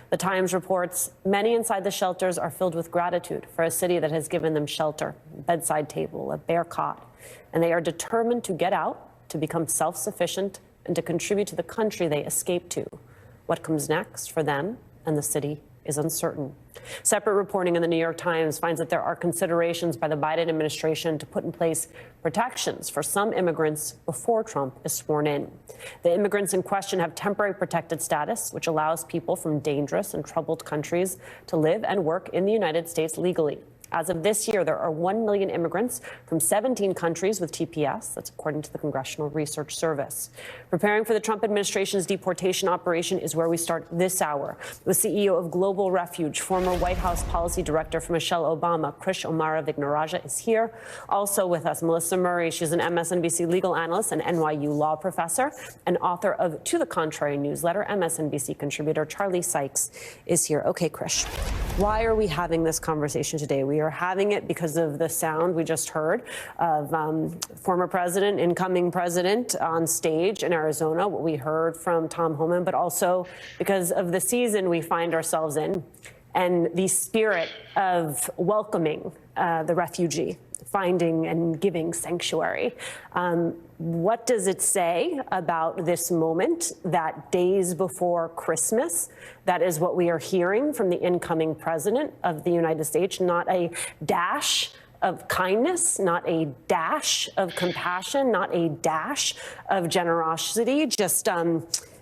The Times reports many inside the shelters are filled with gratitude for a city that has given them shelter, a bedside table, a bare cot, and they are determined to get out, to become self-sufficient, and to contribute to the country they escaped to. What comes next for them and the city is uncertain. Separate reporting in the New York Times finds that there are considerations by the Biden administration to put in place protections for some immigrants before Trump is sworn in. The immigrants in question have temporary protected status, which allows people from dangerous and troubled countries to live and work in the United States legally. As of this year, there are 1 million immigrants from 17 countries with TPS. That's according to the Congressional Research Service. Preparing for the Trump administration's deportation operation is where we start this hour. The CEO of Global Refuge, former White House policy director for Michelle Obama, Krish Omara-Vignarajah, is here. Also with us, Melissa Murray. She's an MSNBC legal analyst and NYU law professor and author of To the Contrary newsletter. MSNBC contributor Charlie Sykes is here. Okay, Krish, why are we having this conversation today? We are having it because of the sound we just heard of former president, incoming president on stage in Arizona, what we heard from Tom Homan, but also because of the season we find ourselves in and the spirit of welcoming the refugee, finding and giving sanctuary. What does it say about this moment that days before Christmas, that is what we are hearing from the incoming president of the United States, not a dash of kindness, not a dash of compassion, not a dash of generosity, just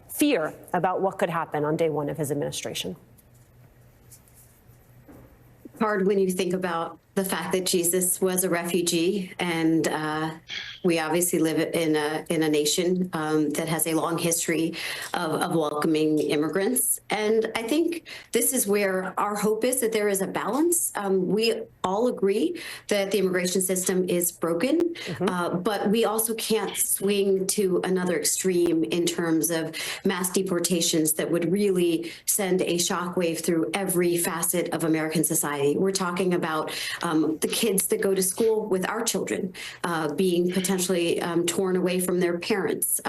fear about what could happen on day one of his administration? Hard when you think about the fact that Jesus was a refugee, and we obviously live in a nation that has a long history of welcoming immigrants. And I think this is where our hope is, that there is a balance. We all agree that the immigration system is broken, but we also can't swing to another extreme in terms of mass deportations that would really send a shockwave through every facet of American society. We're talking about the kids that go to school with our children being potentially torn away from their parents.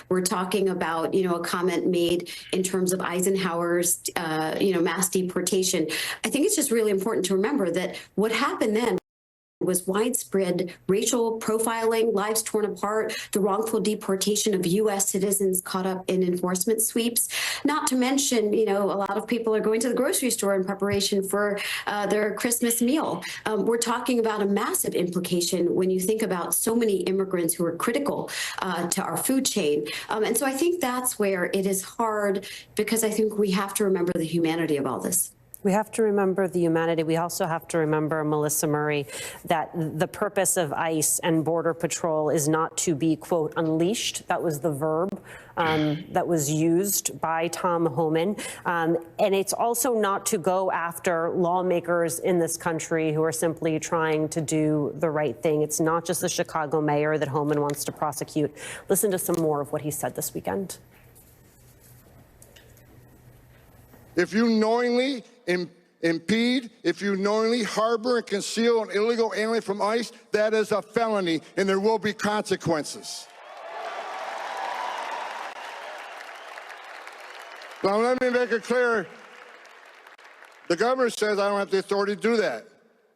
We're talking about, a comment made in terms of Eisenhower's, mass deportation. I think it's just really important to remember that what happened then was widespread racial profiling, lives torn apart, the wrongful deportation of U.S. citizens caught up in enforcement sweeps. Not to mention, a lot of people are going to the grocery store in preparation for their Christmas meal. We're talking about a massive implication when you think about so many immigrants who are critical to our food chain. And so I think that's where it is hard, because I think we have to remember the humanity of all this. We have to remember the humanity. We also have to remember, Melissa Murray, that the purpose of ICE and Border Patrol is not to be, quote, unleashed. That was the verb that was used by Tom Homan. And it's also not to go after lawmakers in this country who are simply trying to do the right thing. It's not just the Chicago mayor that Homan wants to prosecute. Listen to some more of what he said this weekend. If you knowingly impede, if you knowingly harbor and conceal an illegal alien from ICE, that is a felony, and there will be consequences. Now, let me make it clear. The governor says I don't have the authority to do that.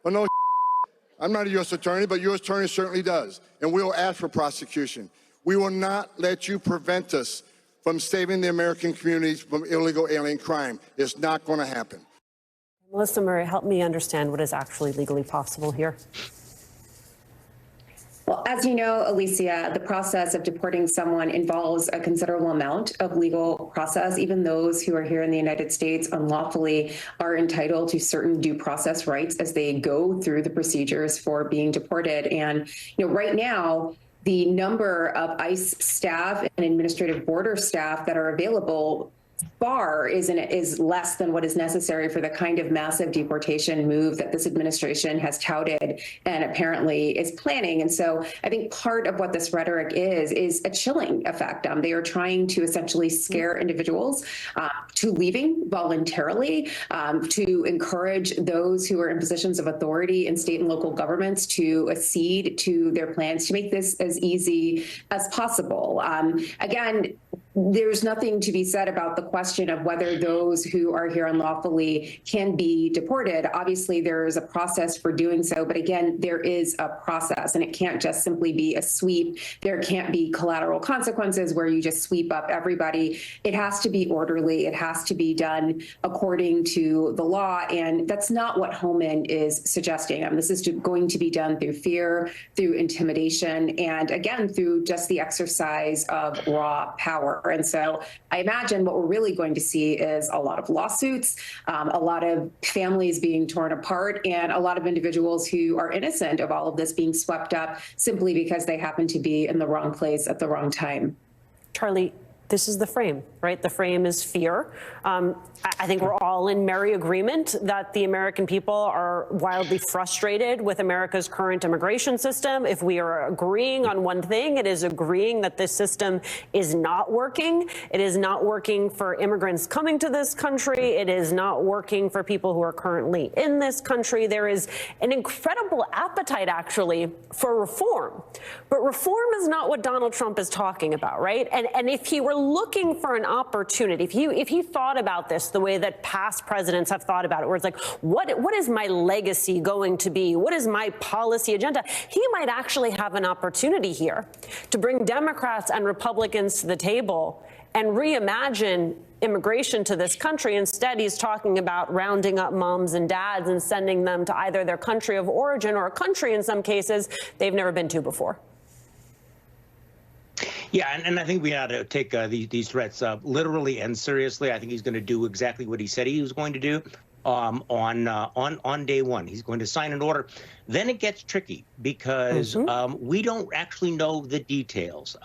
Well, no, I'm not a U.S. attorney, but U.S. attorney certainly does, and we will ask for prosecution. We will not let you prevent us from saving the American communities from illegal alien crime. It's not going to happen. Melissa Murray, help me understand what is actually legally possible here. Well, as you know, Alicia, the process of deporting someone involves a considerable amount of legal process. Even those who are here in the United States unlawfully are entitled to certain due process rights as they go through the procedures for being deported. And, right now, the number of ICE staff and administrative border staff that are available is less than what is necessary for the kind of massive deportation move that this administration has touted and apparently is planning. And so I think part of what this rhetoric is a chilling effect. They are trying to essentially scare individuals to leaving voluntarily, to encourage those who are in positions of authority in state and local governments to accede to their plans to make this as easy as possible. Again, there's nothing to be said about the question of whether those who are here unlawfully can be deported. Obviously, there is a process for doing so. But again, there is a process, and it can't just simply be a sweep. There can't be collateral consequences where you just sweep up everybody. It has to be orderly. It has to be done according to the law. And that's not what Homan is suggesting. This is going to be done through fear, through intimidation, and again, through just the exercise of raw power. And so I imagine what we're really going to see is a lot of lawsuits, a lot of families being torn apart, and a lot of individuals who are innocent of all of this being swept up simply because they happen to be in the wrong place at the wrong time. Charlie, this is the frame, right? The frame is fear. I think we're all in merry agreement that the American people are wildly frustrated with America's current immigration system. If we are agreeing on one thing, it is agreeing that this system is not working. It is not working for immigrants coming to this country. It is not working for people who are currently in this country. There is an incredible appetite, actually, for reform. But reform is not what Donald Trump is talking about, right? And if he were looking for an opportunity, if he thought about this the way that past presidents have thought about it, where it's like, what is my legacy going to be? What is my policy agenda? He might actually have an opportunity here to bring Democrats and Republicans to the table and reimagine immigration to this country. Instead, he's talking about rounding up moms and dads and sending them to either their country of origin or a country, in some cases, they've never been to before. Yeah, and I think we ought to take these threats literally and seriously. I think he's going to do exactly what he said he was going to do on day one. He's going to sign an order. Then it gets tricky because we don't actually know the details.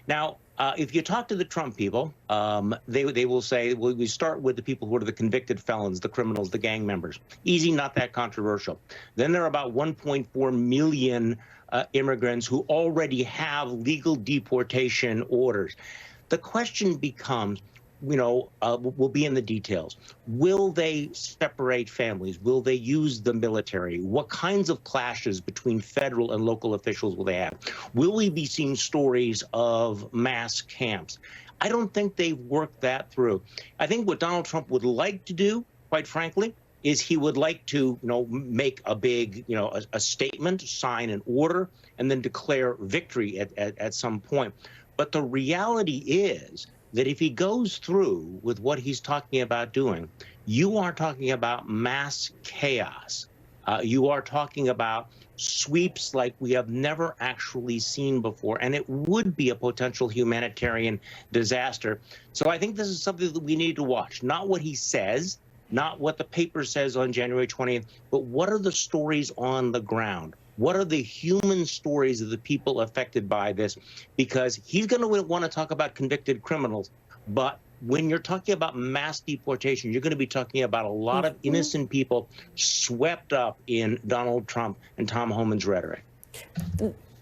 Now, if you talk to the Trump people, they will say, well, we start with the people who are the convicted felons, the criminals, the gang members. Easy, not that controversial. Then there are about 1.4 million immigrants who already have legal deportation orders. The question becomes, will be in the details. Will they separate families? Will they use the military? What kinds of clashes between federal and local officials will they have? Will we be seeing stories of mass camps? I don't think they've worked that through. I think what Donald Trump would like to do, quite frankly, is he would like to, make a big, a statement, sign an order, and then declare victory at some point. But the reality is that if he goes through with what he's talking about doing, you are talking about mass chaos. You are talking about sweeps like we have never actually seen before, and it would be a potential humanitarian disaster. So I think this is something that we need to watch, not what he says, not what the paper says on January 20th, but what are the stories on the ground? What are the human stories of the people affected by this? Because he's going to want to talk about convicted criminals. But when you're talking about mass deportation, you're going to be talking about a lot of innocent people swept up in Donald Trump and Tom Homan's rhetoric.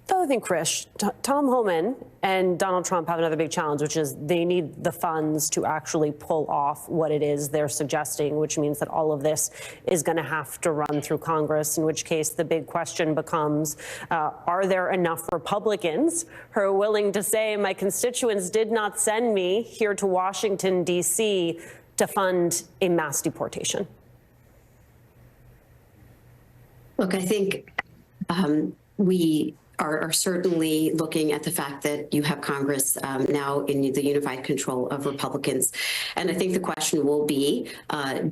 The other thing, Chris, Tom Homan and Donald Trump have another big challenge, which is they need the funds to actually pull off what it is they're suggesting, which means that all of this is going to have to run through Congress, in which case the big question becomes, are there enough Republicans who are willing to say, my constituents did not send me here to Washington, D.C. to fund a mass deportation? Look, I think we are certainly looking at the fact that you have Congress now in the unified control of Republicans. And I think the question will be,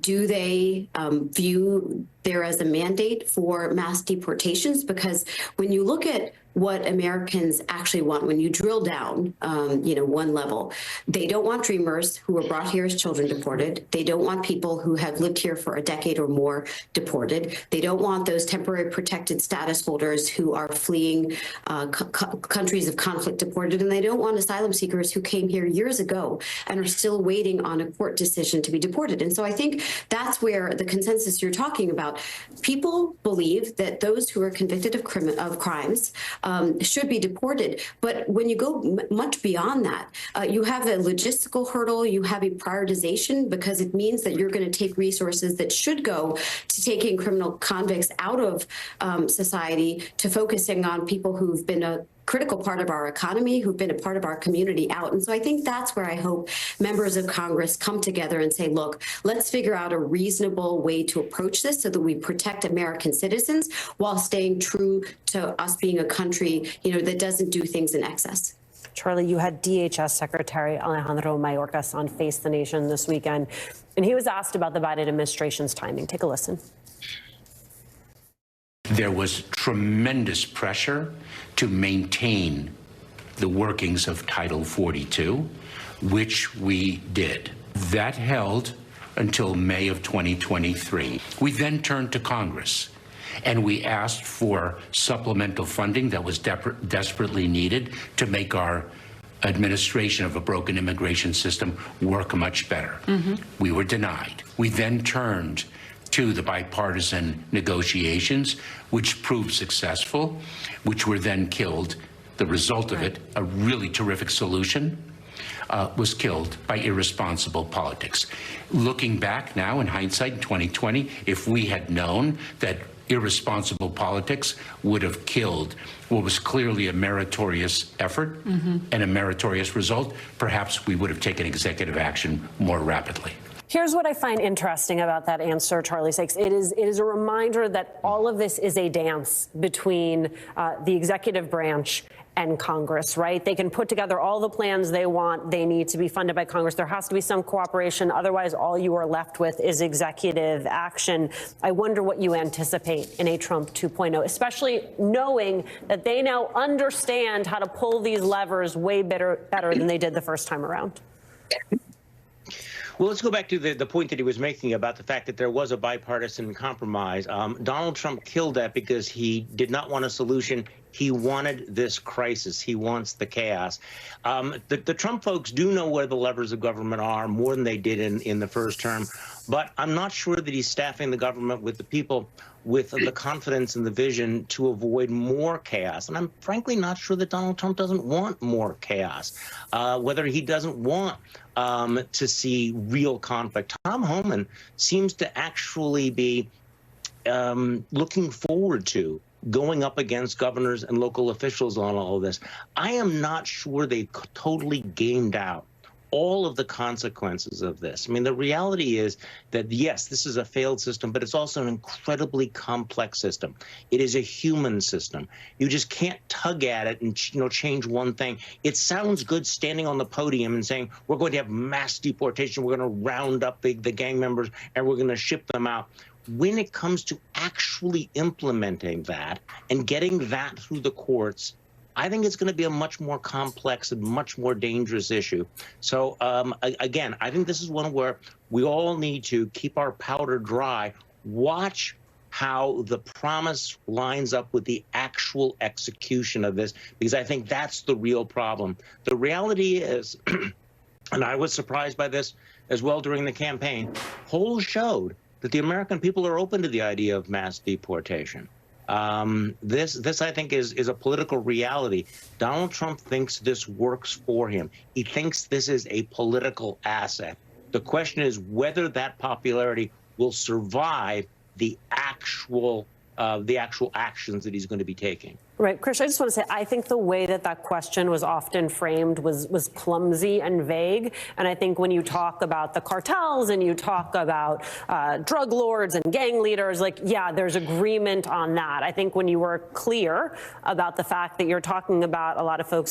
do they view there as a mandate for mass deportations? Because when you look at what Americans actually want, when you drill down, one level, they don't want dreamers who were brought here as children deported. They don't want people who have lived here for a decade or more deported. They don't want those temporary protected status holders who are fleeing countries of conflict deported. And they don't want asylum seekers who came here years ago and are still waiting on a court decision to be deported. And so I think that's where the consensus you're talking about, people believe that those who are convicted of crimes should be deported. But when you go much beyond that, you have a logistical hurdle, you have a prioritization, because it means that you're going to take resources that should go to taking criminal convicts out of society to focusing on people who've been critical part of our economy, who've been a part of our community out. And so I think that's where I hope members of Congress come together and say, look, let's figure out a reasonable way to approach this so that we protect American citizens while staying true to us being a country, that doesn't do things in excess. Charlie, you had DHS Secretary Alejandro Mayorkas on Face the Nation this weekend, and he was asked about the Biden administration's timing. Take a listen. There was tremendous pressure to maintain the workings of Title 42, which we did. That held until May of 2023. We then turned to Congress and we asked for supplemental funding that was desperately needed to make our administration of a broken immigration system work much better. We were denied. We then turned to the bipartisan negotiations, which proved successful, which were then killed. The result of it, a really terrific solution, was killed by irresponsible politics. Looking back now in hindsight, in 2020, if we had known that irresponsible politics would have killed what was clearly a meritorious effort and a meritorious result, perhaps we would have taken executive action more rapidly. Here's what I find interesting about that answer, Charlie Sykes. It is a reminder that all of this is a dance between the executive branch and Congress, right? They can put together all the plans they want. They need to be funded by Congress. There has to be some cooperation. Otherwise, all you are left with is executive action. I wonder what you anticipate in a Trump 2.0, especially knowing that they now understand how to pull these levers way better than they did the first time around. Well, let's go back to the point that he was making about the fact that there was a bipartisan compromise. Donald Trump killed that because he did not want a solution. He wanted this crisis. He wants the chaos. The Trump folks do know where the levers of government are more than they did in the first term. But I'm not sure that he's staffing the government with the people with the confidence and the vision to avoid more chaos. And I'm frankly not sure that Donald Trump doesn't want more chaos, whether he doesn't want to see real conflict. Tom Homan seems to actually be looking forward to going up against governors and local officials on all of this. I am not sure they totally gamed out all of the consequences of this. I mean, the reality is that, yes, this is a failed system, but it's also an incredibly complex system. It is a human system. You just can't tug at it and, change one thing. It sounds good standing on the podium and saying, we're going to have mass deportation, we're going to round up the gang members, and we're going to ship them out. When it comes to actually implementing that and getting that through the courts, I think it's going to be a much more complex and much more dangerous issue. So, again, I think this is one where we all need to keep our powder dry, watch how the promise lines up with the actual execution of this, because I think that's the real problem. The reality is, and I was surprised by this as well during the campaign, polls showed that the American people are open to the idea of mass deportation. This I think is a political reality. Donald Trump thinks this works for him. He thinks this is a political asset. The question is whether that popularity will survive the actual actions that he's going to be taking. Right. Krish, I just want to say, I think the way that question was often framed was clumsy and vague. And I think when you talk about the cartels and you talk about drug lords and gang leaders, yeah, there's agreement on that. I think when you were clear about the fact that you're talking about a lot of folks who